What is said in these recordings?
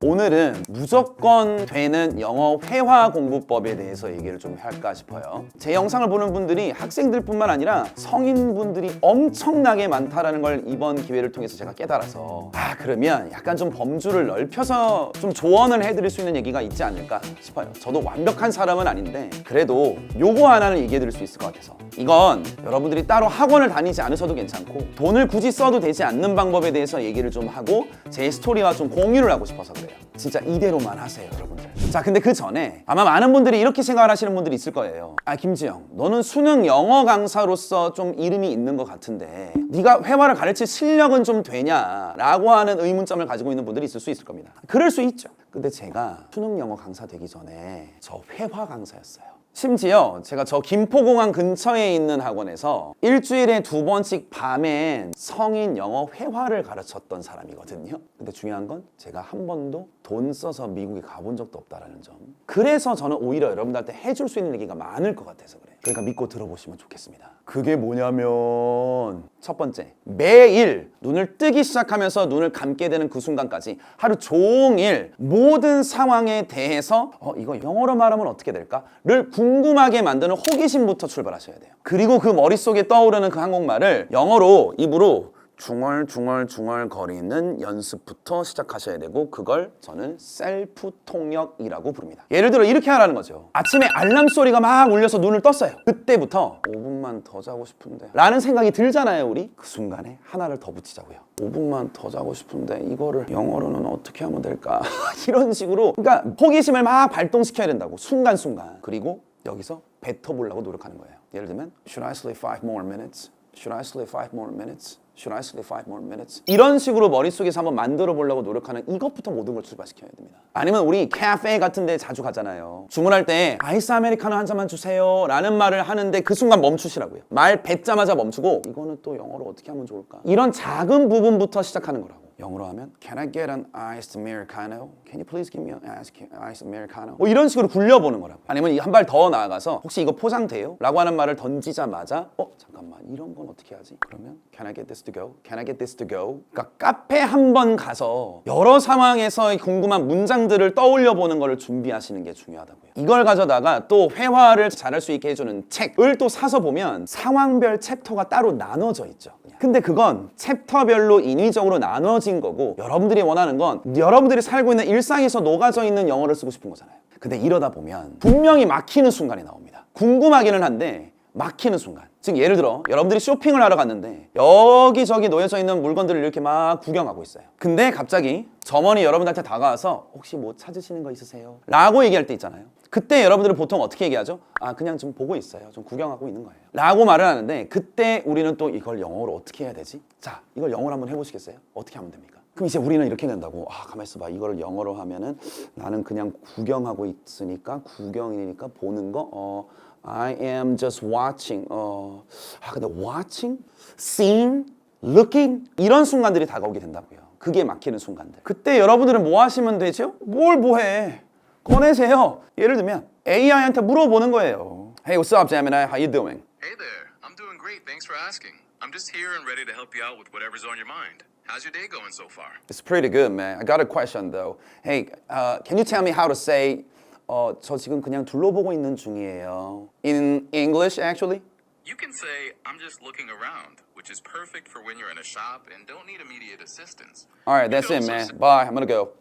오늘은 무조건 되는 영어 회화 공부법에 대해서 얘기를 좀 할까 싶어요. 제 영상을 보는 분들이 학생들뿐만 아니라 성인분들이 엄청나게 많다라는 걸 이번 기회를 통해서 제가 깨달아서 그러면 약간 좀 범주를 넓혀서 좀 조언을 해드릴 수 있는 얘기가 있지 않을까 싶어요. 저도 완벽한 사람은 아닌데 그래도 요거 하나는 얘기해드릴 수 있을 것 같아서 이건 여러분들이 따로 학원을 다니지 않으셔도 괜찮고 돈을 굳이 써도 되지 않는 방법에 대해서 얘기를 좀 하고 제 스토리와 좀 공유를 하고 싶어서 그래요. 진짜 이대로만 하세요, 여러분들. 자, 근데 그 전에 아마 많은 분들이 이렇게 생각을 하시는 분들이 있을 거예요. 김지영, 너는 수능 영어 강사로서 좀 이름이 있는 것 같은데 네가 회화를 가르칠 실력은 좀 되냐? 라고 하는 의문점을 가지고 있는 분들이 있을 수 있을 겁니다. 그럴 수 있죠. 근데 제가 수능 영어 강사 되기 전에 저 회화 강사였어요. 심지어 제가 저 김포공항 근처에 있는 학원에서 일주일에 2번씩 밤엔 성인 영어 회화를 가르쳤던 사람이거든요. 근데 중요한 건 제가 한 번도 돈 써서 미국에 가본 적도 없다는 점. 그래서 저는 오히려 여러분들한테 해줄 수 있는 얘기가 많을 것 같아서 그래요. 그러니까 믿고 들어보시면 좋겠습니다. 그게 뭐냐면 첫 번째, 매일 눈을 뜨기 시작하면서 눈을 감게 되는 그 순간까지 하루 종일 모든 상황에 대해서 이거 영어로 말하면 어떻게 될까?를 궁금하게 만드는 호기심부터 출발하셔야 돼요. 그리고 그 머릿속에 떠오르는 그 한국말을 영어로 입으로 중얼중얼 거리는 연습부터 시작하셔야 되고 그걸 저는 셀프 통역이라고 부릅니다. 예를 들어 이렇게 하라는 거죠. 아침에 알람 소리가 막 울려서 눈을 떴어요. 그때부터 5분만 더 자고 싶은데 라는 생각이 들잖아요, 우리. 그 순간에 하나를 더 붙이자고요. 5분만 더 자고 싶은데 이거를 영어로는 어떻게 하면 될까? 이런 식으로 그러니까 호기심을 막 발동시켜야 된다고 순간순간. 그리고 여기서 뱉어보려고 노력하는 거예요. 예를 들면 Should I sleep 5 more minutes? Should I sleep 5 more minutes? Should I sleep 5 more minutes? 이런 식으로 머릿속에서 한번 만들어 보려고 노력하는 이것부터 모든 걸 출발시켜야 됩니다. 아니면 우리 카페 같은 데 자주 가잖아요. 주문할 때 아이스 아메리카노 한 잔만 주세요 라는 말을 하는데 그 순간 멈추시라고요. 말 뱉자마자 멈추고 이거는 또 영어로 어떻게 하면 좋을까? 이런 작은 부분부터 시작하는 거라고. 영어로 하면 Can I get an iced americano? Can you please give me an iced americano? 뭐 이런 식으로 굴려보는 거라고. 아니면 한 발 더 나아가서 혹시 이거 포장돼요? 라고 하는 말을 던지자마자 잠깐만 이런 건 어떻게 하지? 그러면 Can I get this to go? Can I get this to go? 그러니까 카페 한 번 가서 여러 상황에서 궁금한 문장들을 떠올려 보는 거를 준비하시는 게 중요하다고요. 이걸 가져다가 또 회화를 잘할 수 있게 해주는 책을 또 사서 보면 상황별 챕터가 따로 나눠져 있죠. 근데 그건 챕터별로 인위적으로 나눠진 거고 여러분들이 원하는 건 여러분들이 살고 있는 일상에서 녹아져 있는 영어를 쓰고 싶은 거잖아요. 근데 이러다 보면 분명히 막히는 순간이 나옵니다. 궁금하기는 한데 막히는 순간. 즉 예를 들어 여러분들이 쇼핑을 하러 갔는데 여기저기 놓여져 있는 물건들을 이렇게 막 구경하고 있어요. 근데 갑자기 점원이 여러분들한테 다가와서 혹시 뭐 찾으시는 거 있으세요? 라고 얘기할 때 있잖아요. 그때 여러분들은 보통 어떻게 얘기하죠? 그냥 좀 보고 있어요. 좀 구경하고 있는 거예요. 라고 말을 하는데 그때 우리는 또 이걸 영어로 어떻게 해야 되지? 자, 이걸 영어로 한번 해보시겠어요? 어떻게 하면 됩니까? 그럼 이제 우리는 이렇게 된다고. 가만 있어봐. 이거를 영어로 하면은 나는 그냥 구경하고 있으니까 구경이니까 보는 거. I am just watching. 근데 watching, seeing, looking 이런 순간들이 다가오게 된다고요. 그게 막히는 순간들. 그때 여러분들은 뭐 하시면 되죠? 뭘 뭐해? 꺼내세요. 예를 들면 AI한테 물어보는 거예요. Hey, what's up, Gemini? How you doing? Hey there. I'm doing great. Thanks for asking. I'm just here and ready to help you out with whatever's on your mind. How's your day going so far? It's pretty good, man. I got a question though. Hey, can you tell me how to say 저 지금 그냥 둘러보고 있는 중이에요. In English, actually? You can say, I'm just looking around, which is perfect for when you're in a shop and don't need immediate assistance. Alright, that's it, man. Bye. I'm gonna go.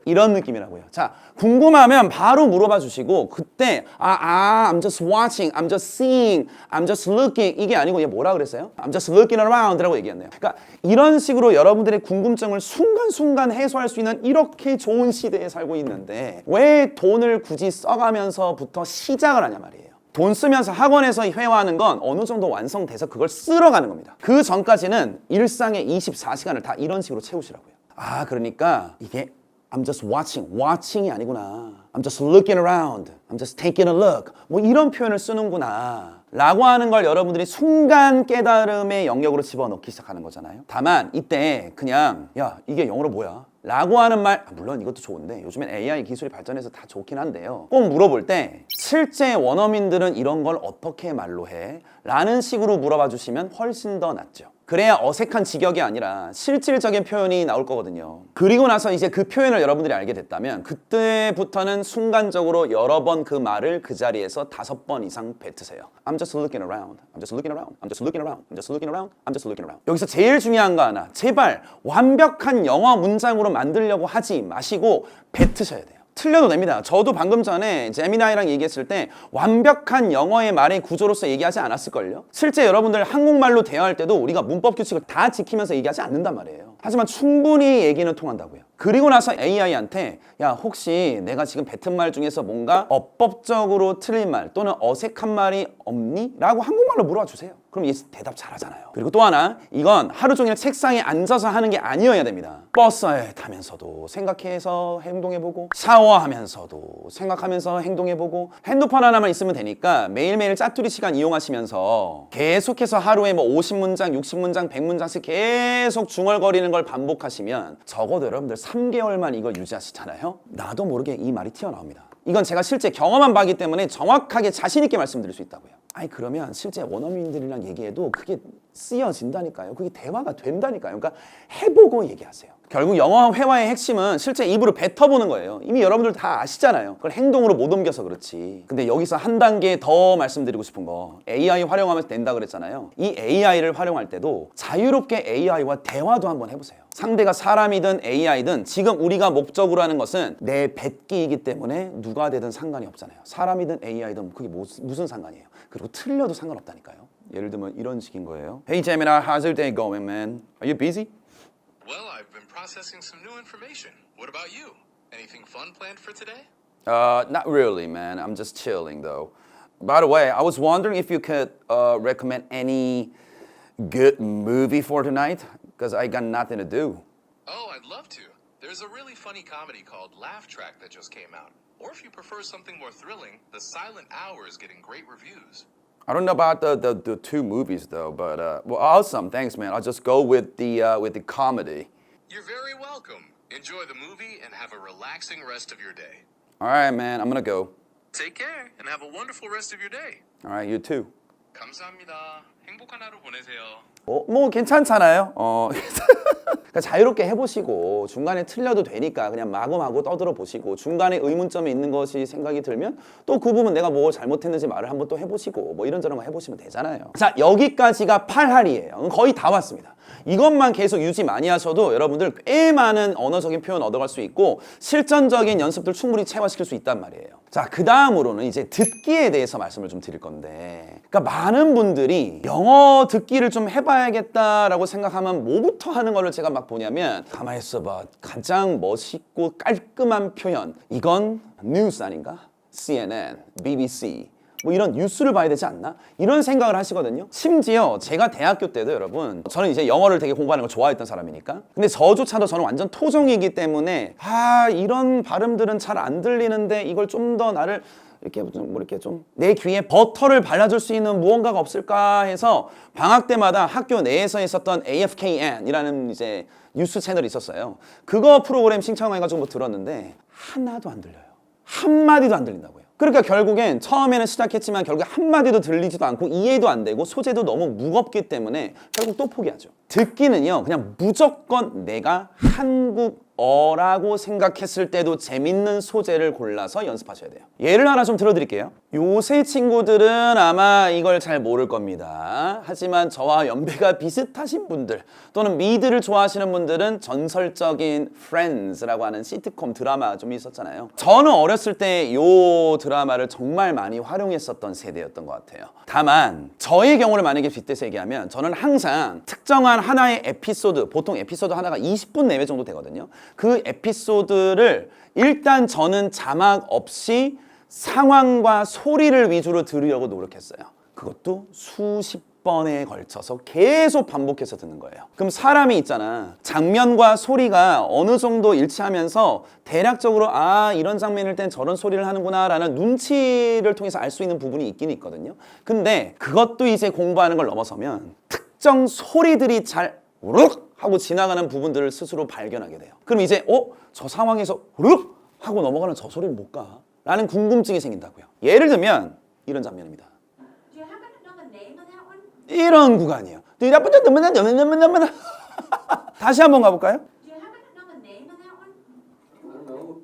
이런 느낌이라고요. 자, 궁금하면 바로 물어봐 주시고 그때 I'm just watching, I'm just seeing, I'm just looking 이게 아니고 얘 뭐라 그랬어요? I'm just looking around라고 얘기했네요. 그러니까 이런 식으로 여러분들의 궁금증을 순간순간 해소할 수 있는 이렇게 좋은 시대에 살고 있는데 왜 돈을 굳이 써가면서부터 시작을 하냐 말이에요. 돈 쓰면서 학원에서 회화하는 건 어느 정도 완성돼서 그걸 쓰러 가는 겁니다. 그 전까지는 일상의 24시간을 다 이런 식으로 채우시라고요. 그러니까 이게 I'm just watching이 아니구나. I'm just looking around. I'm just taking a look. 뭐 이런 표현을 쓰는구나. 라고 하는 걸 여러분들이 순간 깨달음의 영역으로 집어넣기 시작하는 거잖아요. 다만 이때 그냥 야 이게 영어로 뭐야? 라고 하는 말 물론 이것도 좋은데 요즘엔 AI 기술이 발전해서 다 좋긴 한데요. 꼭 물어볼 때 실제 원어민들은 이런 걸 어떻게 말로 해? 라는 식으로 물어봐 주시면 훨씬 더 낫죠. 그래야 어색한 직역이 아니라 실질적인 표현이 나올 거거든요. 그리고 나서 이제 그 표현을 여러분들이 알게 됐다면 그때부터는 순간적으로 여러 번 그 말을 그 자리에서 5번 이상 뱉으세요. I'm just looking around. I'm just looking around. I'm just looking around. I'm just looking around. I'm just looking around. 여기서 제일 중요한 거 하나. 제발 완벽한 영어 문장으로 만들려고 하지 마시고 뱉으셔야 돼요. 틀려도 됩니다. 저도 방금 전에 제미나이랑 얘기했을 때 완벽한 영어의 말의 구조로서 얘기하지 않았을걸요? 실제 여러분들 한국말로 대화할 때도 우리가 문법 규칙을 다 지키면서 얘기하지 않는단 말이에요. 하지만 충분히 얘기는 통한다고요. 그리고 나서 AI한테 야 혹시 내가 지금 뱉은 말 중에서 뭔가 어법적으로 틀린 말 또는 어색한 말이 없니? 라고 한국말로 물어봐 주세요. 그럼 얘 대답 잘하잖아요. 그리고 또 하나 이건 하루 종일 책상에 앉아서 하는 게 아니어야 됩니다. 버스에 타면서도 생각해서 행동해보고 샤워하면서도 생각하면서 행동해보고 핸드폰 하나만 있으면 되니까 매일매일 짜투리 시간 이용하시면서 계속해서 하루에 뭐 50문장, 60문장, 100문장씩 계속 중얼거리는 걸 반복하시면 적어도 여러분들 3개월만 이거 유지하시잖아요. 나도 모르게 이 말이 튀어나옵니다. 이건 제가 실제 경험한 바기 때문에 정확하게 자신 있게 말씀드릴 수 있다고요. 아니 그러면 실제 원어민들이랑 얘기해도 그게 쓰여진다니까요. 그게 대화가 된다니까요. 그러니까 해보고 얘기하세요. 결국 영어 회화의 핵심은 실제 입으로 뱉어보는 거예요. 이미 여러분들 다 아시잖아요. 그걸 행동으로 못 옮겨서 그렇지. 근데 여기서 한 단계 더 말씀드리고 싶은 거 AI 활용하면 된다 그랬잖아요. 이 AI를 활용할 때도 자유롭게 AI와 대화도 한번 해보세요. 상대가 사람이든 AI든 지금 우리가 목적으로 하는 것은 내 뱉기이기 때문에 누가 되든 상관이 없잖아요. 사람이든 AI든 그게 무슨 상관이에요. 그리고 틀려도 상관없다니까요. 예를 들면 이런 식인 거예요. Hey Gemini, how's your day going, man? Are you busy? Well, I've been processing some new information. What about you? Anything fun planned for today? Not really, man. I'm just chilling, though. By the way, I was wondering if you could recommend any good movie for tonight, because I got nothing to do. Oh, I'd love to. There's a really funny comedy called Laugh Track that just came out. Or if you prefer something more thrilling, The Silent Hour is getting great reviews. I don't know about the two movies though, but well, awesome. Thanks, man. I'll just go with the comedy. You're very welcome. Enjoy the movie and have a relaxing rest of your day. All right, man. I'm gonna go. Take care and have a wonderful rest of your day. All right, you too. 감사합니다. 행복한 하루 보내세요. 뭐 괜찮잖아요. 그러니까 자유롭게 해보시고 중간에 틀려도 되니까 그냥 마구마구 떠들어 보시고 중간에 의문점이 있는 것이 생각이 들면 또 그 부분 내가 뭐 잘못했는지 말을 한번 또 해보시고 뭐 이런저런 거 해보시면 되잖아요. 자, 여기까지가 8할이에요. 거의 다 왔습니다. 이것만 계속 유지 많이 하셔도 여러분들 꽤 많은 언어적인 표현 얻어갈 수 있고 실전적인 연습들 충분히 체화시킬 수 있단 말이에요. 자, 그 다음으로는 이제 듣기에 대해서 말씀을 좀 드릴 건데, 그러니까 많은 분들이 영어 듣기를 좀 해봐야겠다라고 생각하면 뭐부터 하는 거를 제가 막 보냐면 가만히 있어봐. 가장 멋있고 깔끔한 표현, 이건 뉴스 아닌가? CNN, BBC 뭐 이런 뉴스를 봐야 되지 않나? 이런 생각을 하시거든요. 심지어 제가 대학교 때도 여러분, 저는 이제 영어를 되게 공부하는 걸 좋아했던 사람이니까, 근데 저조차도 저는 완전 토종이기 때문에 이런 발음들은 잘 안 들리는데 이걸 좀 더 나를 이렇게 좀 내 귀에 버터를 발라줄 수 있는 무언가가 없을까 해서 방학 때마다 학교 내에서 있었던 AFKN이라는 이제 뉴스 채널이 있었어요. 그거 프로그램 신청해가지고 뭐 들었는데 하나도 안 들려요. 한마디도 안 들린다고요. 그러니까 결국엔 처음에는 시작했지만 결국에 한마디도 들리지도 않고 이해도 안 되고 소재도 너무 무겁기 때문에 결국 또 포기하죠. 듣기는요, 그냥 무조건 내가 한국어라고 생각했을 때도 재밌는 소재를 골라서 연습하셔야 돼요. 예를 하나 좀 들어드릴게요. 요새 친구들은 아마 이걸 잘 모를 겁니다. 하지만 저와 연배가 비슷하신 분들 또는 미드를 좋아하시는 분들은 전설적인 Friends라고 하는 시트콤 드라마 좀 있었잖아요. 저는 어렸을 때 요 드라마를 정말 많이 활용했었던 세대였던 것 같아요. 다만 저의 경우를 만약에 빗대서 얘기하면 저는 항상 특정한 하나의 에피소드, 보통 에피소드 하나가 20분 내외 정도 되거든요. 그 에피소드를 일단 저는 자막 없이 상황과 소리를 위주로 들으려고 노력했어요. 그것도 수십 번에 걸쳐서 계속 반복해서 듣는 거예요. 그럼 사람이 있잖아, 장면과 소리가 어느 정도 일치하면서 대략적으로 이런 장면일 땐 저런 소리를 하는구나 라는 눈치를 통해서 알 수 있는 부분이 있긴 있거든요. 근데 그것도 이제 공부하는 걸 넘어서면 특정 소리들이 잘 우룩 하고 지나가는 부분들을 스스로 발견하게 돼요. 그럼 이제 저 상황에서 우룩 하고 넘어가는 저 소리를 못 가 라는 궁금증이 생긴다고요. 예를 들면 이런 장면입니다. 이런 구간이에요. Do you happen to know? 다시 한번 가볼까요? Do you happen to know the name of that one? I don't know.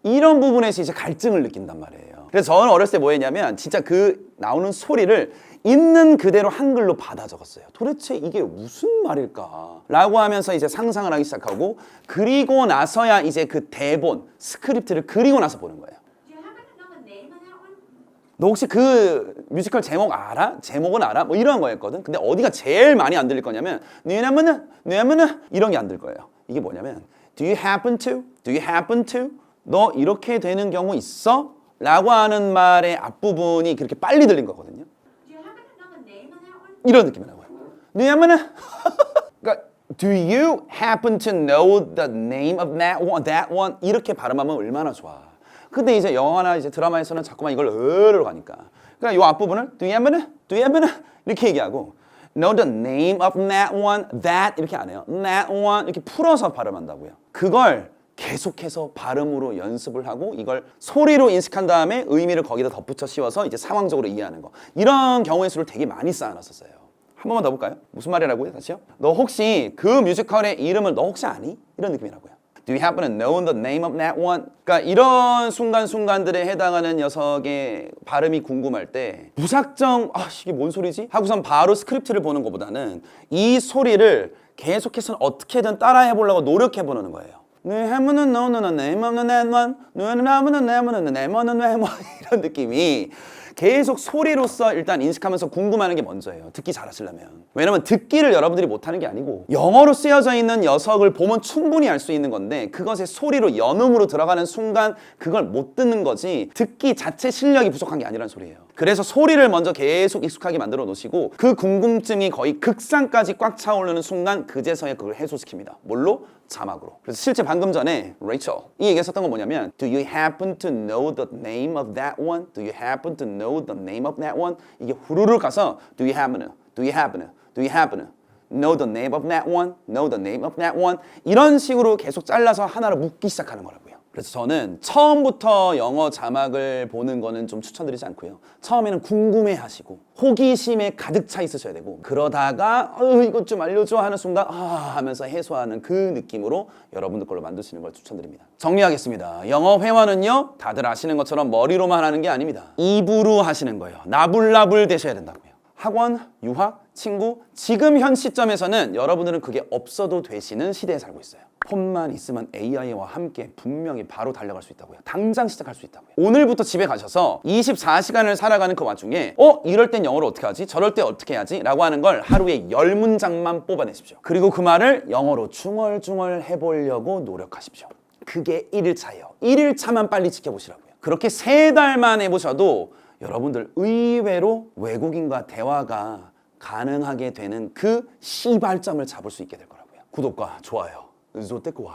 이런 부분에서 이제 갈증을 느낀단 말이에요. 그래서 저는 어렸을 때 뭐 했냐면 진짜 그 나오는 소리를 있는 그대로 한글로 받아 적었어요. 도대체 이게 무슨 말일까? 라고 하면서 이제 상상을 하기 시작하고 그리고 나서야 이제 그 대본, 스크립트를 그리고 나서 보는 거예요. Do you happen to know the name of that one? 너 혹시 그 뮤지컬 제목 알아? 제목은 알아? 뭐 이런 거였거든. 근데 어디가 제일 많이 안 들릴 거냐면 누야면은 이런 게 안 들릴 거예요. 이게 뭐냐면 Do you happen to? Do you happen to? 너 이렇게 되는 경우 있어? 라고 하는 말의 앞부분이 그렇게 빨리 들린 거거든요. Do you happen to know the name of that one? 이런 느낌이라고요. 누야면은 그러니까 Do you happen to know the name of that one? 이렇게 발음하면 얼마나 좋아. 근데 이제 영화나 이제 드라마에서는 자꾸만 이걸 으로 가니까. 그러니까 이 앞부분을 Do you happen to 이렇게 얘기하고 Know the name of that one, that 이렇게 안 해요. That one 이렇게 풀어서 발음한다고요. 그걸 계속해서 발음으로 연습을 하고 이걸 소리로 인식한 다음에 의미를 거기다 덧붙여 씌워서 이제 상황적으로 이해하는 거. 이런 경우의 수를 되게 많이 쌓아놨었어요. 한 번만 더 볼까요? 무슨 말이라고요? 다시요? 너 혹시 그 뮤지컬의 이름을 너 혹시 아니? 이런 느낌이라고요. Do you happen to know the name of that one? 그러니까 이런 순간순간들에 해당하는 녀석의 발음이 궁금할 때 무작정 이게 뭔 소리지? 하고선 바로 스크립트를 보는 것보다는 이 소리를 계속해서 어떻게든 따라해 보려고 노력해 보는 거예요. 하면은 너는 name of that one, 하면은 name of that one 이런 느낌이 계속 소리로서 일단 인식하면서 궁금하는 게 먼저예요. 듣기 잘하시려면. 왜냐면 듣기를 여러분들이 못하는 게 아니고 영어로 쓰여져 있는 녀석을 보면 충분히 알 수 있는 건데 그것의 소리로 연음으로 들어가는 순간 그걸 못 듣는 거지 듣기 자체 실력이 부족한 게 아니란 소리예요. 그래서 소리를 먼저 계속 익숙하게 만들어 놓으시고 그 궁금증이 거의 극상까지 꽉 차오르는 순간 그제서야 그걸 해소시킵니다. 뭘로? 자막으로. 그래서 실제 방금 전에 레이첼 이 얘기했었던 건 뭐냐면 Do you happen to know the name of that one? Do you happen to know the name of that one? 이게 후루룩 가서 Do you happen to? Do you happen to? Do you happen to? Know the name of that one? Know the name of that one? 이런 식으로 계속 잘라서 하나로 묶기 시작하는 거라고요. 그래서 저는 처음부터 영어 자막을 보는 거는 좀 추천드리지 않고요. 처음에는 궁금해하시고 호기심에 가득 차 있으셔야 되고 그러다가 이것 좀 알려줘 하는 순간 하면서 해소하는 그 느낌으로 여러분들 걸로 만드시는 걸 추천드립니다. 정리하겠습니다. 영어 회화는요 다들 아시는 것처럼 머리로만 하는 게 아닙니다. 입으로 하시는 거예요. 나불나불 되셔야 된다고요. 학원, 유학, 친구 지금 현 시점에서는 여러분들은 그게 없어도 되시는 시대에 살고 있어요. 폰만 있으면 AI와 함께 분명히 바로 달려갈 수 있다고요. 당장 시작할 수 있다고요. 오늘부터 집에 가셔서 24시간을 살아가는 그 와중에 이럴 땐 영어로 어떻게 하지? 저럴 때 어떻게 해야지? 라고 하는 걸 하루에 10문장만 뽑아내십시오. 그리고 그 말을 영어로 중얼중얼 해보려고 노력하십시오. 그게 1일차예요. 1일차만 빨리 지켜보시라고요. 그렇게 3달만 해보셔도 여러분들 의외로 외국인과 대화가 가능하게 되는 그 시발점을 잡을 수 있게 될 거라고요. 구독과 좋아요, 좋댓글